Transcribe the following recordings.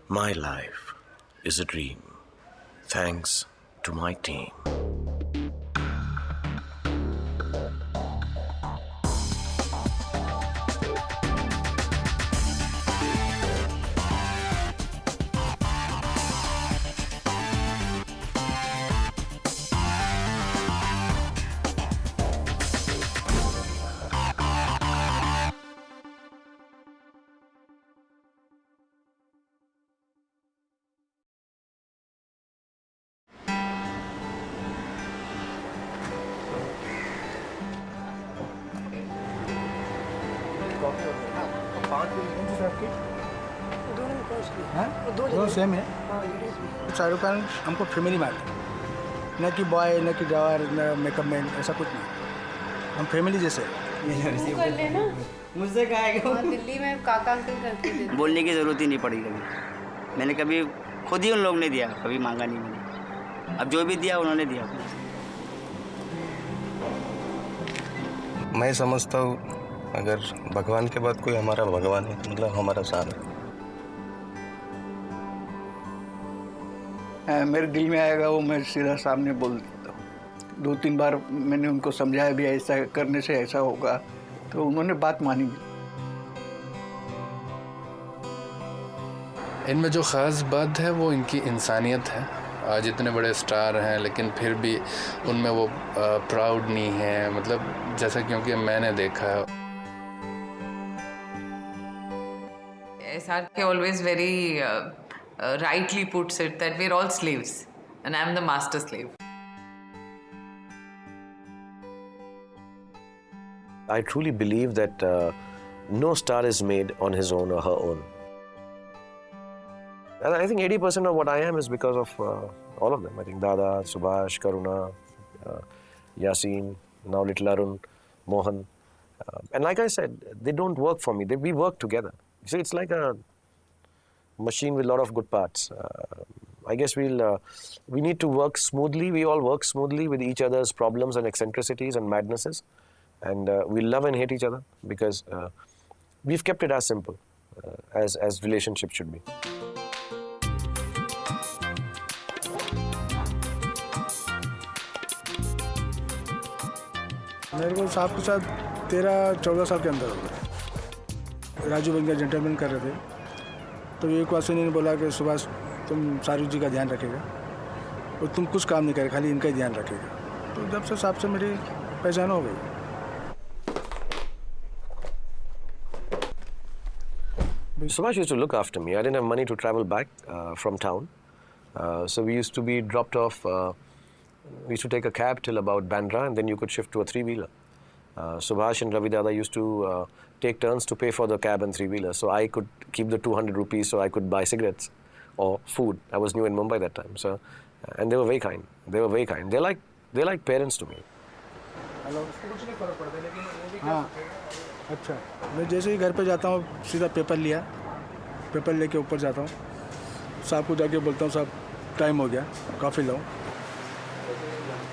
My life is a dream, thanks to my team. दो same है। शाहरुख खान हमको family मानते हैं, न कि बॉय न कि ड्राइवर न मेकअप मैन, ऐसा कुछ नहीं। हम फैमिली जैसे कर लेना मुझसे कहा दिल्ली में काका अंकल करते थे। बोलने की ज़रूरत ही नहीं पड़ी कभी। मैंने कभी खुद ही उन लोग ने दिया, कभी मांगा नहीं मैंने। अब जो भी दिया उन्होंने दिया। मैं समझता हूँ अगर भगवान के बाद कोई हमारा भगवान है तो मतलब हमारा सारा है। मेरे दिल में आएगा वो मैं सीधा सामने बोल देता हूँ। 2-3 बार मैंने उनको समझाया भी, ऐसा करने से ऐसा होगा, तो उन्होंने बात मानी भी। इनमें जो ख़ास बात है वो इनकी इंसानियत है। आज इतने बड़े स्टार हैं लेकिन फिर भी उनमें वो प्राउड नहीं है, मतलब जैसा क्योंकि मैंने देखा है। SRK always very rightly puts it that we're all slaves and I'm the master slave. I truly believe that no star is made on his own or her own. And I think 80% of what I am is because of all of them. I think Dada, Subhash, Karuna, Yasin, now little Arun, Mohan. And like I said, they don't work for me. We work together. See, it's like a machine with a lot of good parts. I guess we need to work smoothly. We all work smoothly with each other's problems and eccentricities and madnesses. And we love and hate each other because we've kept it as simple as relationships should be. मेरे को साहब के साथ 13-14 साल के अंदर हो गया। राजू बंगा जेंटलमैन कर रहे थे, तो एक बार सुनील ने बोला कि सुभाष तुम शाहरुख जी का ध्यान रखेगा और तुम कुछ काम नहीं करे, खाली इनका ही ध्यान रखेगा। तो जब से साहब से मेरी पहचान हो गई। Subhash used to look after me. I didn't have money to travel back from town. So we used to be dropped off. We used to take a cab till about Bandra and then you could shift to a three-wheeler. Subhash and Ravi Dada used to take turns to pay for the cab and three-wheeler. So I could keep the 200 rupees so I could buy cigarettes or food. I was new in Mumbai that time. So, and they were very kind. They were very kind. They're like parents to me. Hello. हाँ, अच्छा। मैं जैसे ही घर पे जाता हूँ सीधा paper लिया, पेपर लेके ऊपर जाता हूँ, साहब को जाके बोलता हूँ साहब टाइम हो गया, कॉफ़ी लाओ।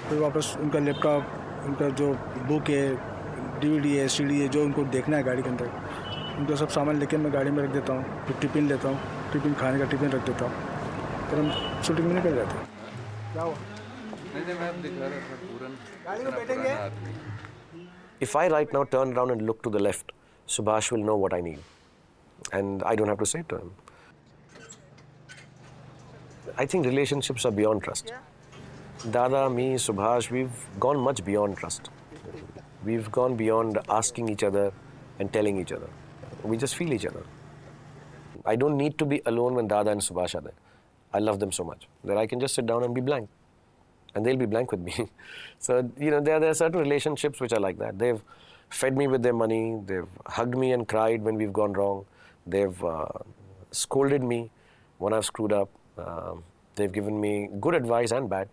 फिर वापस उनका लैपटॉप, उनका जो बुक है, DVD है, CD है, जो उनको देखना है गाड़ी के अंदर, उनका सब सामान लेके मैं गाड़ी में रख देता हूँ। फिर टिफ़िन लेता हूँ, टिफ़िन खाने का टिफ़िन रख देता हूँ, फिर हम शूटिंग में निकल जाते हैं। क्या हुआ? गाड़ी में बैठेंगे। If I right now turn around and look to the left, Subhash will know what I need. And I don't have to say it to him. I think relationships are beyond trust. Dada, me, Subhash, we've gone much beyond trust. We've gone beyond asking each other and telling each other. We just feel each other. I don't need to be alone when Dada and Subhash are there. I love them so much that I can just sit down and be blank. And they'll be blank with me. So, you know, there are certain relationships which are like that. They've fed me with their money. They've hugged me and cried when we've gone wrong. They've scolded me when I've screwed up. They've given me good advice and bad.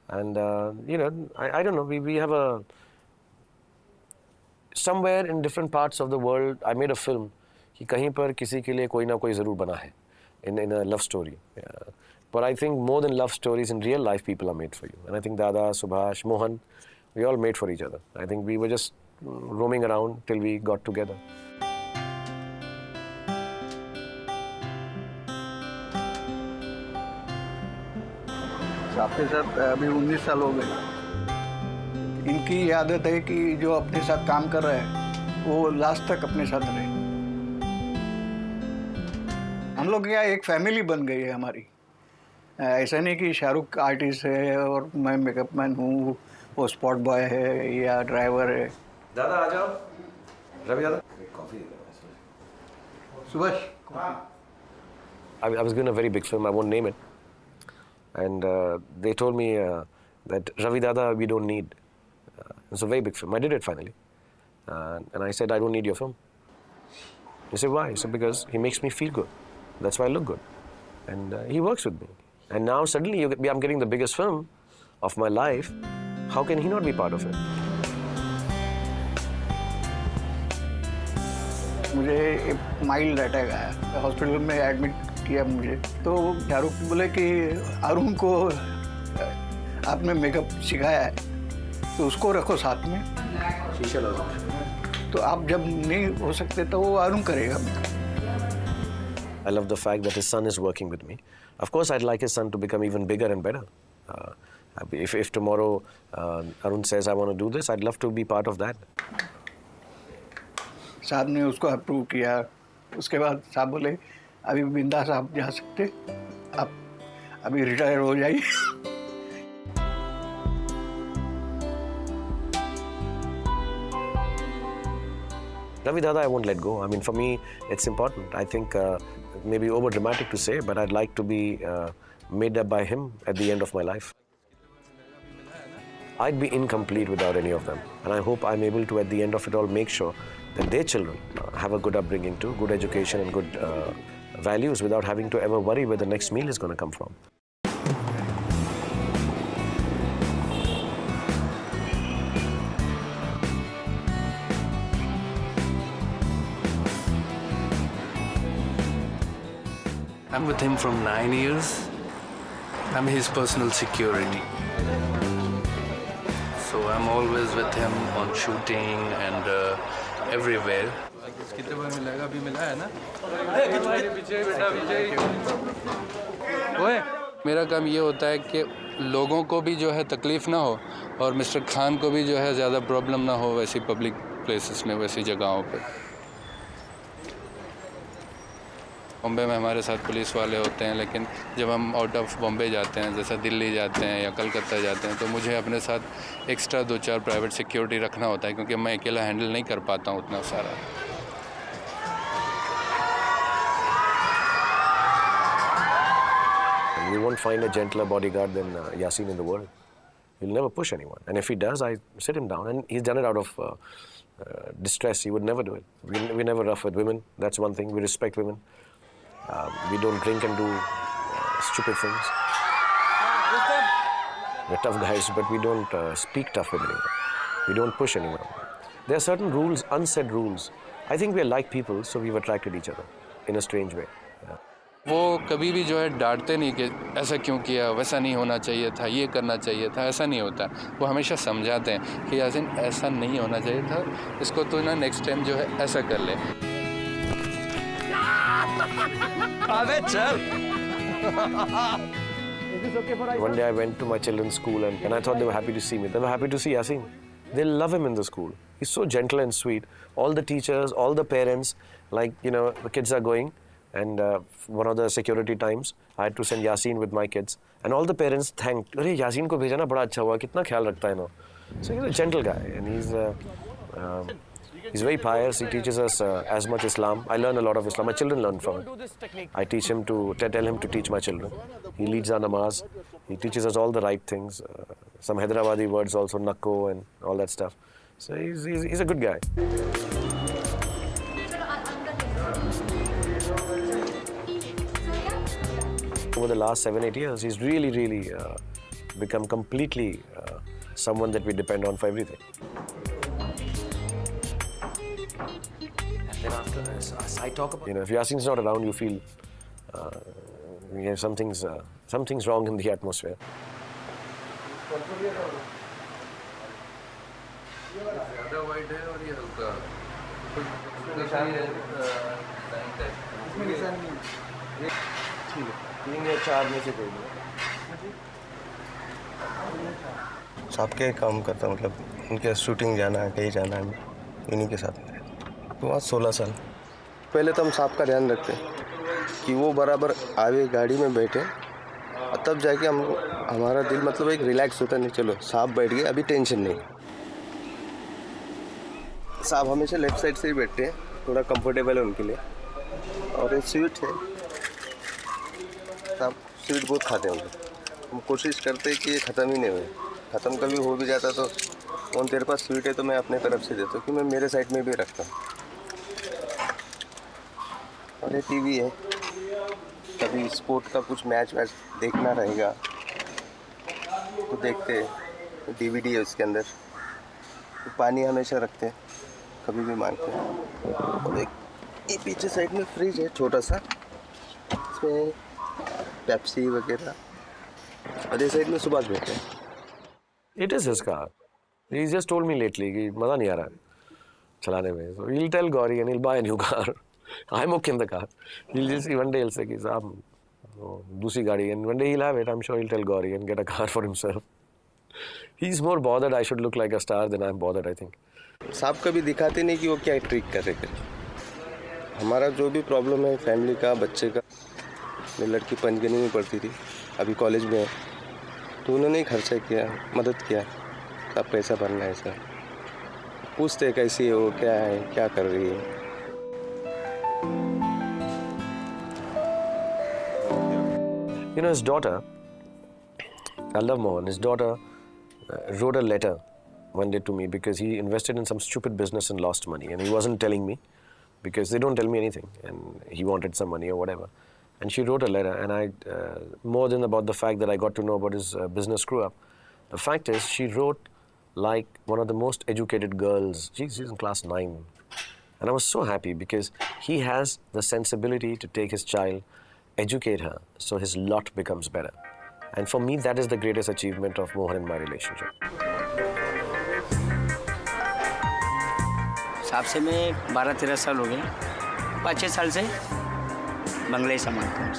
And, you know, I don't know, we have a... Somewhere in different parts of the world, I made a film कि कहीं पर किसी के लिए कोई ना कोई ज़रूर बना है in a love story. But I think more than love stories, in real life, people are made for you. And I think Dada, Subhash, Mohan, we all made for each other. I think we were just roaming around till we got together. आपके साथ अभी 19 साल हो गए। इनकी ये आदत है कि जो अपने साथ काम कर रहा है वो लास्ट तक अपने साथ रहे। हम लोग क्या एक फैमिली बन गई है हमारी। ऐसा नहीं कि शाहरुख आर्टिस्ट है और मैं मेकअप मैन हूँ, वो स्पॉट बॉय है या ड्राइवर है। दादा आ जाओ। रवि दादा Subhash, I was given a very big film, I won't name it. And they told me that Ravi Dada, we don't need. It's a very big film. I did it finally. And I said, I don't need your film. He said, why? He said, because he makes me feel good. That's why I look good. And he works with me. And now suddenly I'm getting the biggest film of my life. How can he not be part of it? मुझे एक mild attack आया, hospital में admit किया मुझे। तो शाहरुख बोले कि अरुण को आपने मेकअप सिखाया है तो उसको रखो साथ में। तो आप जब नहीं हो सकते तो वो अरुण करेगा। I love the fact that his son is working with me. Of course, I'd like his son to become even bigger and better. If tomorrow Arun says I want to do this, I'd love to be part of that. साहब ने उसको approve किया। उसके बाद साहब बोले अभी बिंदास आप जा सकते, आप अभी रिटायर हो जाइए। Ravi Dada, I won't let go. I mean, for me, it's important. I think maybe over dramatic to say, but I'd like to be made up by him at the end of my life. I'd be incomplete without any of them. And I hope I'm able to, at the end of it all, make sure that their children have a good upbringing too, good education and good values without having to ever worry where the next meal is going to come from. I'm with him from 9 years. I'm his personal security. So I'm always with him on shooting and everywhere. कितने बार मिलेगा? अभी मिला है ना? मेरा काम ये होता है कि लोगों को भी जो है तकलीफ़ ना हो और मिस्टर खान को भी जो है ज़्यादा प्रॉब्लम ना हो वैसी पब्लिक प्लेसेस में, वैसी जगहों पे। बॉम्बे में हमारे साथ पुलिस वाले होते हैं, लेकिन जब हम आउट ऑफ बॉम्बे जाते हैं, जैसा दिल्ली जाते हैं या कलकत्ता जाते हैं, तो मुझे अपने साथ एक्स्ट्रा 2-4 प्राइवेट सिक्योरिटी रखना होता है, क्योंकि मैं अकेला हैंडल नहीं कर पाता हूँ उतना सारा। You won't find a gentler bodyguard than Yasin in the world. He'll never push anyone. And if he does, I sit him down. And he's done it out of distress. He would never do it. We never rough with women. That's one thing. We respect women. We don't drink and do stupid things. We're tough guys, but we don't speak tough with anyone. We don't push anyone. There are certain rules, unsaid rules. I think we're like people, so we've attracted each other in a strange way. Yeah. वो कभी भी जो है डांटते नहीं कि ऐसा क्यों किया, वैसा नहीं होना चाहिए था, ये करना चाहिए था, ऐसा नहीं होता। वो हमेशा समझाते हैं कि यासीन ऐसा नहीं होना चाहिए था, इसको तो ना नेक्स्ट टाइम जो है ऐसा कर ले। One day I went to my children's school and I thought they were happy to see me. They were happy to see Yasin. They love him in the school. He's so gentle and sweet. All the teachers, all the parents, like, you know, the kids are going. And one of the security times, I had to send Yasin with my kids. And all the parents thanked, "Arey, Yasin ko bheja na, bada acha hua, kitna khayal rakhta hai na." So he's a gentle guy and he's very pious. He teaches us as much Islam. I learn a lot of Islam. My children learn from him. I teach him tell him to teach my children. He leads our namaz. He teaches us all the right things. Some Hyderabadi words also, nakko and all that stuff. So he's a good guy. Over the last 7-8 years, he's really become completely someone that we depend on for everything. And then after this, I talk about, you know, if Yasin's not around, you feel something's wrong in the atmosphere. साहब के काम करता, मतलब उनके shooting जाना है, कहीं जाना है, इन्हीं के साथ में। तो वहाँ 16 साल। पहले तो हम साहब का ध्यान रखते हैं कि वो बराबर आवे, गाड़ी में बैठे, और तब जाके हमारा दिल मतलब एक रिलैक्स होता, नहीं चलो साहब बैठ गए, अभी टेंशन नहीं। साहब हमेशा लेफ्ट साइड से ही बैठते हैं, थोड़ा कंफर्टेबल है उनके लिए। और एक स्वीट है, साहब स्वीट बहुत खाते हैं उनके। हम कोशिश करते हैं कि ये ख़त्म ही नहीं हुए। ख़त्म कभी हो भी जाता तो कौन तेरे पास स्वीट है तो मैं अपने तरफ से देता हूँ, कि मैं मेरे साइड में भी रखता हूँ। और ये टीवी है, कभी स्पोर्ट का कुछ मैच वैच देखना रहेगा तो देखते हैं। डीवीडी है उसके अंदर। तो पानी हमेशा रखते हैं, कभी भी मांगते हैं। और एक ये पीछे साइड में फ्रिज है छोटा सा, इसमें पेप्सी वगैरह। और ये साइड में सुभाष बैठे हैं। It is his car. He just told me lately कि मज़ा नहीं आ रहा है चलाने में. So he'll tell Gauri and he'll buy a new car. I'm okay in the car. He'll just one day he'll say कि साहब दूसरी गाड़ी, and one day he'll have it. I'm sure he'll tell Gauri and get a car for himself. He's more bothered I should look like a star than I'm bothered, I think. साहब कभी दिखाते नहीं कि वो क्या trick कर रहे थे। हमारा जो भी प्रॉब्लम है फैमिली का, बच्चे का, मेरी लड़की पंचगनी में पढ़ती थी, अभी कॉलेज में है, तो उन्होंने ही खर्चा किया, मदद किया। अब पैसा भरना है, ऐसा पूछते कैसी है वो, क्या है, क्या कर रही है। You know, his daughter, I love Mohan, his daughter wrote a letter one day to me because he invested in some stupid business and lost money, and he wasn't telling me because they don't tell me anything, and he wanted some money or whatever. And she wrote a letter, and more than about the fact that I got to know about his business screw up, the fact is she wrote like one of the most educated girls. She's in class 9. And I was so happy because he has the sensibility to take his child, educate her, so his lot becomes better. And for me, that is the greatest achievement of Mohan in my relationship. साहब से मैं 12-13 साल हो गए, 5-6 साल से बंगले ही संभालता हूँ।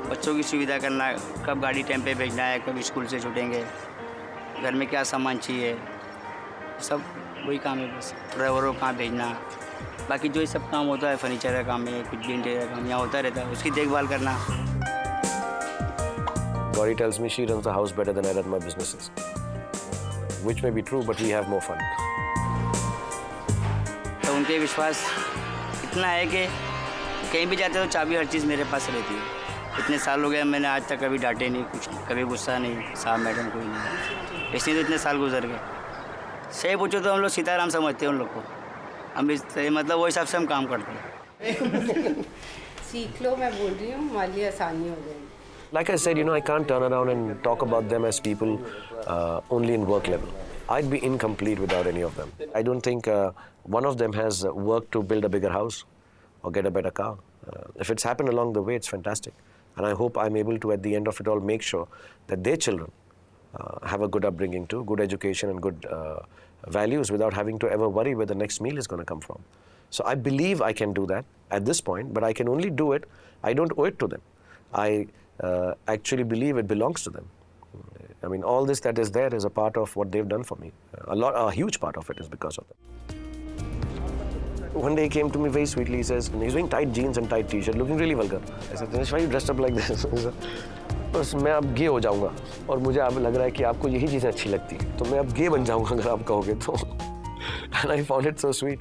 बच्चों की सुविधा करना, कब गाड़ी टाइम पे भेजना है, कब स्कूल से छूटेंगे, घर में क्या सामान चाहिए, सब वही काम है बस। ड्राइवरों को कहाँ भेजना, बाकी जो ये सब काम होता है, फर्नीचर का काम है, कुछ भी इंटीरियर का काम यहाँ होता रहता है, उसकी देखभाल करना। Gauri tells me she runs the house better than I run my businesses. Which may be true, but we have more fun. तो उनके विश्वास इतना है कि कहीं भी जाते तो चाबी हर चीज़ मेरे पास रहती है। इतने साल हो गए, मैंने आज तक कभी डांटे नहीं, कुछ कभी गुस्सा नहीं, साहब मैडम कोई नहीं, इसलिए तो इतने साल गुजर गए। सही पूछो तो हम लोग सीताराम समझते हैं उन लोग को, हम इस मतलब वो हिसाब से हम काम करते हैं। सीख लो, मैं बोल रही हूँ, हमारे लिए आसानी हो जाएगी। Like I said, you know, I can't turn around and talk about them as people only in work level. I'd be incomplete without any of them. I don't think one of them has worked to build a bigger house or get a better car. If it's happened along the way, it's fantastic. And I hope I'm able to, at the end of it all, make sure that their children have a good upbringing too, good education and good values without having to ever worry where the next meal is going to come from. So I believe I can do that at this point, but I can only do it. I don't owe it to them. I actually believe it belongs to them. I mean, all this that is there is a part of what they've done for me. A huge part of it is because of them. One day he came to me very sweetly. He says, he's wearing tight jeans and tight t-shirt, looking really vulgar. I said, Dinesh, why are you dressed up like this? बस मैं अब गे हो जाऊंगा और मुझे अब लग रहा है कि आपको यही चीज़ें अच्छी लगती हैं, तो मैं अब गे बन जाऊंगा अगर आप कहोगे तो. And I found it so sweet.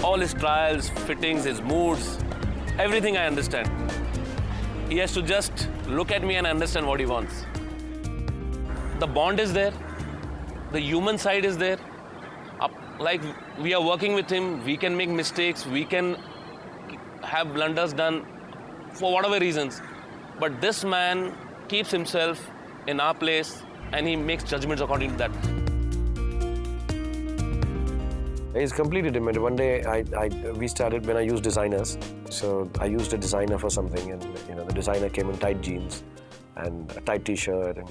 All his trials, fittings, his moods, everything I understand. He has to just look at me and understand what he wants. The bond is there, the human side is there. Like we are working with him, we can make mistakes, we can have blunders done for whatever reasons. But this man keeps himself in our place and he makes judgments according to that. He's completely different. One day, we started when I used designers. So I used a designer for something, and the designer came in tight jeans and a tight T-shirt, and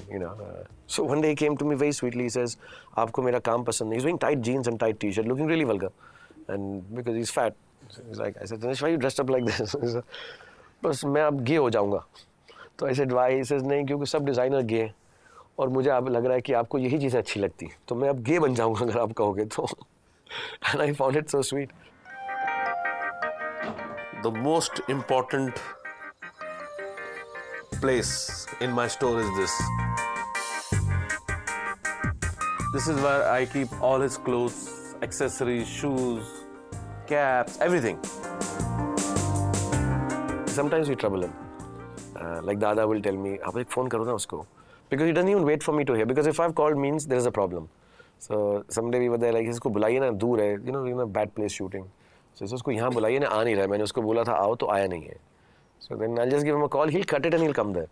So one day he came to me very sweetly. He says, "Aapko mera kaam pasand nahi." He's wearing tight jeans and tight T-shirt, looking really vulgar, and because he's fat. So he's like, I said, "Dinesh, why are you dressed up like this?" He said, "बस मैं अब gay हो जाऊँगा." तो I said, "Why?" He says, "नहीं, क्योंकि सब designer गे हैं और मुझे अब लग रहा है कि आपको यही चीज़ें अच्छी लगती हैं, तो मैं अब गे बन जाऊँगा अगर आप कहोगे तो." And I found it so sweet. The most important place in my store is this. This is where I keep all his clothes, accessories, shoes, caps, everything. Sometimes we trouble him. Like Dada will tell me, "आप एक phone करो ना उसको," because he doesn't even wait for me to hear. Because if I've called means there is a problem. So someday we were there, like इसको बुलाइए ना, दूर है, in a bad place shooting. So उसको यहाँ बुलाइए ना, आ नहीं रहा है. मैंने उसको बोला था आओ तो आया नहीं है. So then I'll just give him a call. He'll cut it and he'll come there.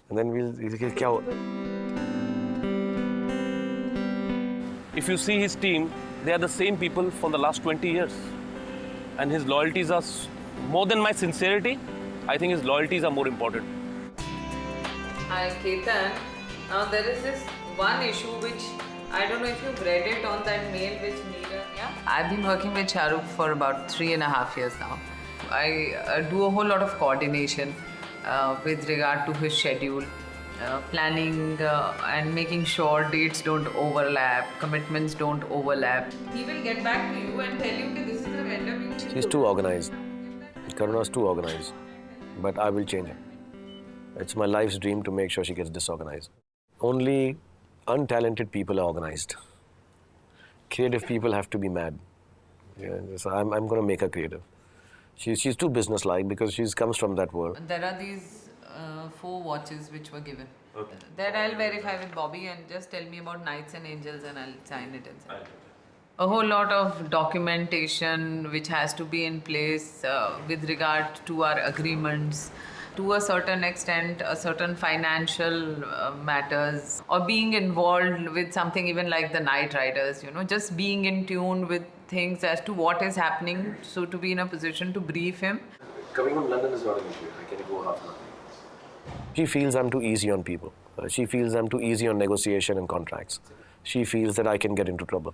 And then he'll क्या हो? If you see his team, they are the same people for the last 20 years. And his loyalties are more than my sincerity. I think his loyalties are more important. Hi, Ketan. Now there is this one issue which I don't know if you've read it on that mail which Neera. Yeah. I've been working with Shah Rukh for about 3.5 years now. I do a whole lot of coordination with regard to his schedule, planning and making sure dates don't overlap, commitments don't overlap. He will get back to you and tell you that this is the vendor. She's too organized. Karuna's too organized. But I will change her. It's my life's dream to make sure she gets disorganized. Only untalented people are organized. Creative people have to be mad. Yeah, so I'm going to make her creative. She's too business-like because she comes from that world. There are these 4 watches which were given. Okay. That I'll verify with Bobby and just tell me about Knights and Angels and I'll sign it and send it. A whole lot of documentation which has to be in place with regard to our agreements. To a certain extent, a certain financial matters, or being involved with something even like the Night Riders, just being in tune with things as to what is happening, so to be in a position to brief him. Coming from London is not an issue. I can go half an hour. She feels I'm too easy on people. She feels I'm too easy on negotiation and contracts. She feels that I can get into trouble.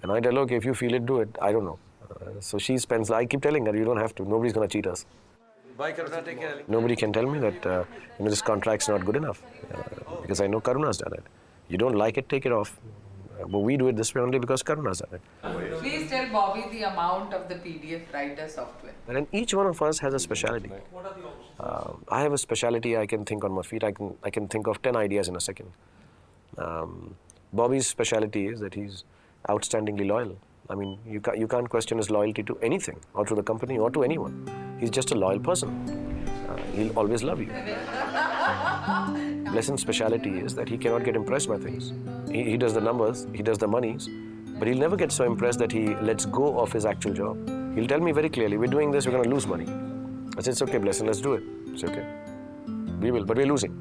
And I tell her, okay, if you feel it, do it. I don't know. So she spends, I keep telling her, you don't have to. Nobody's going to cheat us. Bye, Karuna, take care. Nobody can tell me that this contract's not good enough because I know Karuna's done it. You don't like it, take it off. But we do it this way only because Karuna's done it. Please tell Bobby the amount of the PDF writer software. And each one of us has a speciality. I have a speciality. I can think on my feet. I can think of 10 ideas in a second. Bobby's speciality is that he's outstandingly loyal. I mean, you can't question his loyalty to anything, or to the company, or to anyone. He's just a loyal person. He'll always love you. Blessen's speciality is that he cannot get impressed by things. He does the numbers, he does the monies, but he'll never get so impressed that he lets go of his actual job. He'll tell me very clearly, we're doing this, we're going to lose money. I said, it's okay, Blessen, let's do it. It's okay. We will, but we're losing.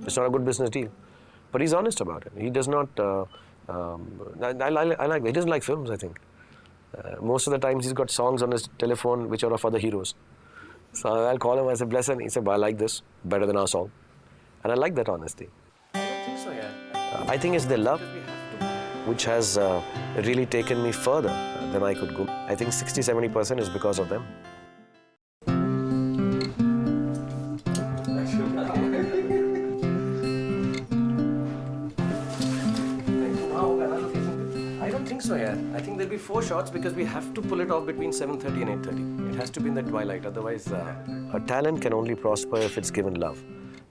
It's not a good business deal. But he's honest about it. He does not... I like that. He doesn't like films, I think. Most of the times he's got songs on his telephone which are of other heroes. So I'll call him, I say, Blessen. He said, well, I like this better than our song. And I like that honesty. I don't think so, yeah. I think it's their love which has really taken me further than I could go. I think 60-70% is because of them. I don't think so, yeah. I think there'll be 4 shots because we have to pull it off between 7:30 and 8:30. It has to be in the twilight, otherwise... A talent can only prosper if it's given love.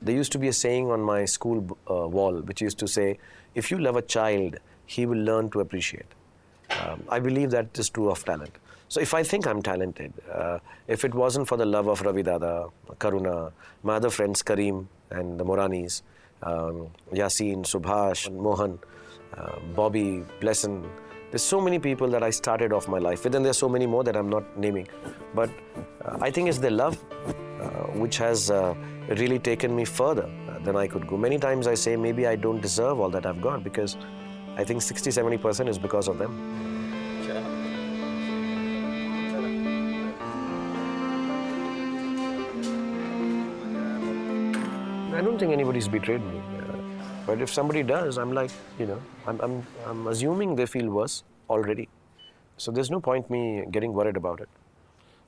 There used to be a saying on my school wall which used to say, if you love a child, he will learn to appreciate. I believe that is true of talent. So if I think I'm talented, if it wasn't for the love of Ravi Dada, Karuna, my other friends Kareem and the Moranis, Yasin, Subhash, Mohan, Bobby, Blessen, there's so many people that I started off my life with, and there's so many more that I'm not naming. But I think it's their love which has really taken me further than I could go. Many times I say maybe I don't deserve all that I've got because I think 60-70% is because of them. I don't think anybody's betrayed me. But if somebody does, I'm like, I'm assuming they feel worse already. So there's no point me getting worried about it.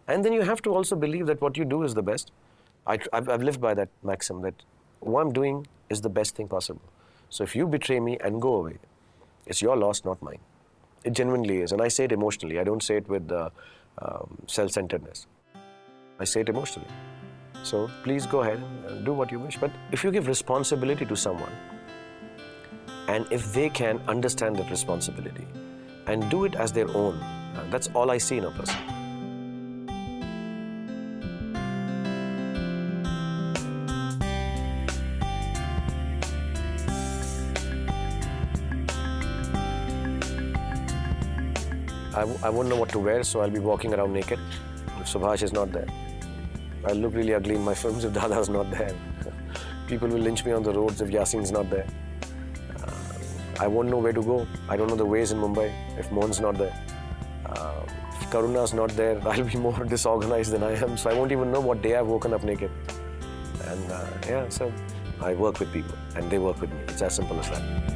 And then you have to also believe that what you do is the best. I've lived by that maxim that what I'm doing is the best thing possible. So if you betray me and go away, it's your loss, not mine. It genuinely is. And I say it emotionally. I don't say it with self-centeredness. I say it emotionally. So please go ahead and do what you wish. But if you give responsibility to someone, and if they can understand that responsibility and do it as their own, that's all I see in a person. I won't know what to wear, so I'll be walking around naked if Subhash is not there. I'll look really ugly in my films if Dada's not there. People will lynch me on the roads if Yasin's not there. I won't know where to go. I don't know the ways in Mumbai if Mohan's not there. If Karuna's not there, I'll be more disorganized than I am, so I won't even know what day I've woken up naked. And so I work with people and they work with me. It's as simple as that.